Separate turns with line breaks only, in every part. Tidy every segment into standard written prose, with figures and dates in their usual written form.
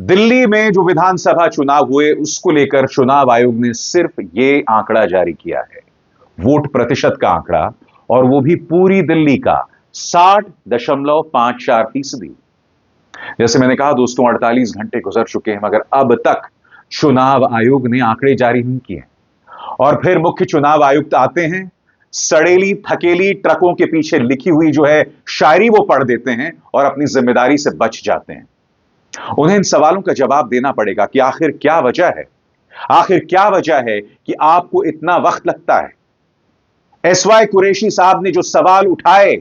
दिल्ली में जो विधानसभा चुनाव हुए उसको लेकर चुनाव आयोग ने सिर्फ ये आंकड़ा जारी किया है, वोट प्रतिशत का आंकड़ा, और वो भी पूरी दिल्ली का 60.54%। जैसे मैंने कहा दोस्तों, 48 घंटे गुजर चुके हैं मगर अब तक चुनाव आयोग ने आंकड़े जारी नहीं किए। और फिर मुख्य चुनाव आयुक्त आते हैं, सड़ेली थकेली ट्रकों के पीछे लिखी हुई जो है शायरी वो पढ़ देते हैं और अपनी जिम्मेदारी से बच जाते हैं। उन्हें इन सवालों का जवाब देना पड़ेगा कि आखिर क्या वजह है, आखिर क्या वजह है कि आपको इतना वक्त लगता है। एसवाई कुरैशी साहब ने जो सवाल उठाए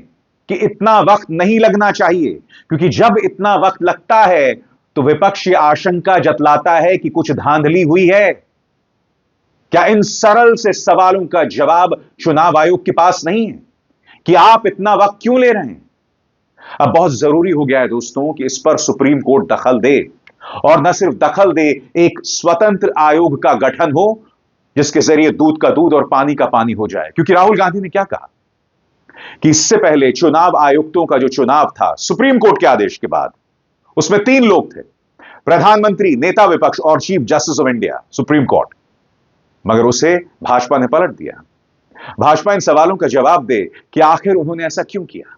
कि इतना वक्त नहीं लगना चाहिए, क्योंकि जब इतना वक्त लगता है तो विपक्ष यह आशंका जतलाता है कि कुछ धांधली हुई है। क्या इन सरल से सवालों का जवाब चुनाव आयोग के पास नहीं है कि आप इतना वक्त क्यों ले रहे हैं? अब बहुत जरूरी हो गया है दोस्तों कि इस पर सुप्रीम कोर्ट दखल दे, और न सिर्फ दखल दे, एक स्वतंत्र आयोग का गठन हो जिसके जरिए दूध का दूध और पानी का पानी हो जाए। क्योंकि राहुल गांधी ने क्या कहा कि इससे पहले चुनाव आयुक्तों का जो चुनाव था सुप्रीम कोर्ट के आदेश के बाद, उसमें 3 लोग थे, प्रधानमंत्री, नेता विपक्ष और chief justice of India, supreme court. मगर उसे भाजपा ने पलट दिया। भाजपा इन सवालों का जवाब दे कि आखिर उन्होंने ऐसा क्यों किया।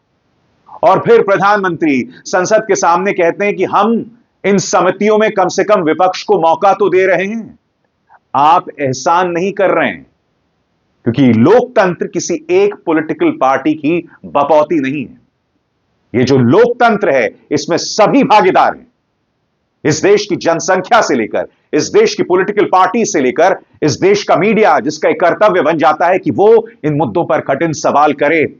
और फिर प्रधानमंत्री संसद के सामने कहते हैं कि हम इन समितियों में कम से कम विपक्ष को मौका तो दे रहे हैं, आप एहसान नहीं कर रहे हैं। क्योंकि लोकतंत्र किसी एक पॉलिटिकल पार्टी की बपौती नहीं है। यह जो लोकतंत्र है इसमें सभी भागीदार हैं। इस देश की जनसंख्या से लेकर, इस देश की पॉलिटिकल पार्टी से लेकर, इस देश का मीडिया, जिसका एक कर्तव्य बन जाता है कि वो इन मुद्दों पर कठिन सवाल करे।